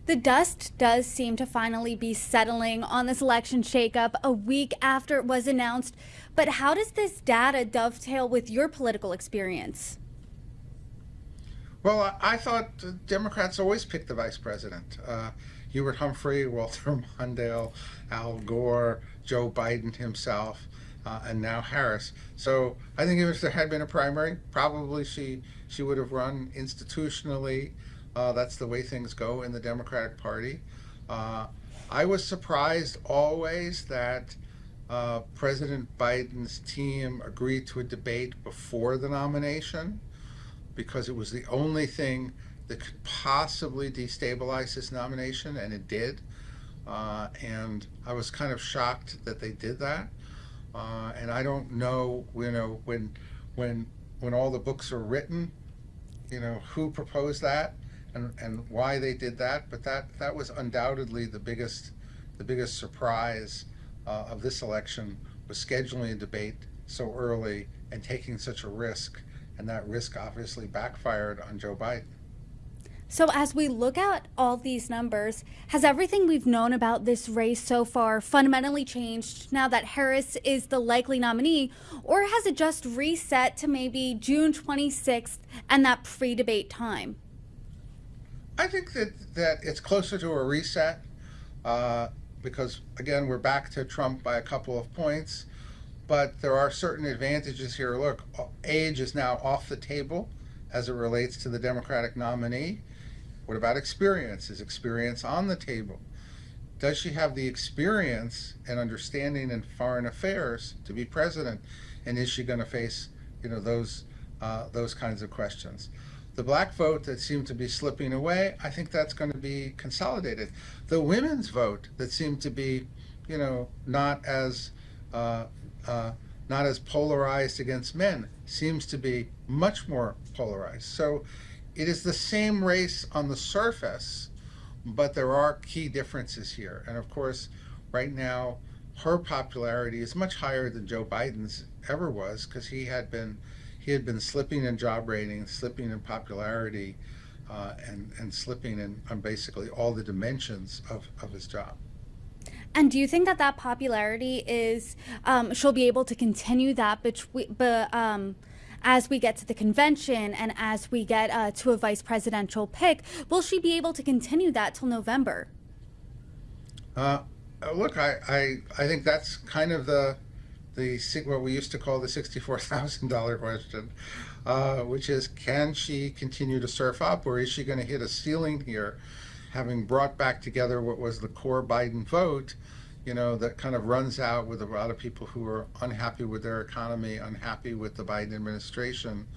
The dust does seem to finally be settling on this election shakeup a week after it was announced. But how does this data dovetail with your political experience? Well, I thought the Democrats always picked the vice president. Hubert Humphrey, Walter Mondale, Al Gore, Joe Biden himself, and now Harris. So I think if there had been a primary, probably she would have run institutionally. That's the way things go in the Democratic Party. Uh, I was surprised always that President Biden's team agreed to a debate before the nomination because it was the only thing that could possibly destabilize this nomination, and it did. And I was kind of shocked that they did that. And I don't know, when when all the books are written, who proposed that and why they did that. But that was undoubtedly the biggest surprise of this election was scheduling a debate so early and taking such a risk, and that risk obviously backfired on Joe Biden. So, as we look at all these numbers, has everything we've known about this race so far fundamentally changed now that Harris is the likely nominee, or has it just reset to maybe June 26th and that pre debate time? I think that it's closer to a reset because, again, we're back to Trump by a couple of points, but there are certain advantages here. Look, age is now off the table as it relates to the Democratic nominee. What about experience? Is experience on the table? Does she have the experience and understanding in foreign affairs to be president? And is she going to face, those kinds of questions? The black vote that seemed to be slipping away, I think that's going to be consolidated. The women's vote that seemed to be, not as uh, not as polarized against men, seems to be much more polarized. So it is the same race on the surface, but there are key differences here. And of course, right now, her popularity is much higher than Joe Biden's ever was because he had been slipping in job ratings, slipping in popularity, and slipping in on basically all the dimensions of his job. And do you think that that popularity is, she'll be able to continue that as we get to the convention and as we get to a vice presidential pick? Will she be able to continue that till November? Uh, Look, I think that's kind of what we used to call the $64,000 question, which is, can she continue to surf up, or is she going to hit a ceiling here, having brought back together what was the core Biden vote, that kind of runs out with a lot of people who are unhappy with their economy, unhappy with the Biden administration,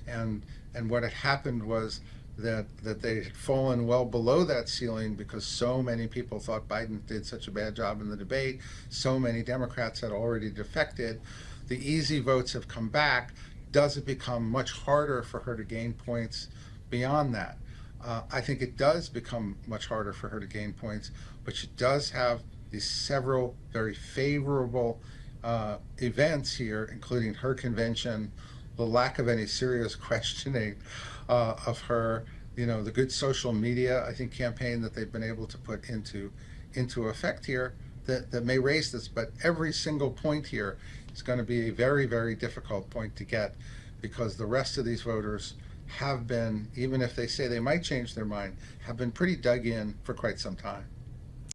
and what had happened was that they had fallen well below that ceiling because so many people thought Biden did such a bad job in the debate. So many Democrats had already defected. The easy votes have come back. Does it become much harder for her to gain points beyond that? I think it does become much harder for her to gain points, but she does have these several very favorable events here, including her convention, the lack of any serious questioning of her, the good social media, I think, campaign that they've been able to put into effect here that may raise this. But every single point here is going to be a very, very difficult point to get because the rest of these voters have been, even if they say they might change their mind, have been pretty dug in for quite some time.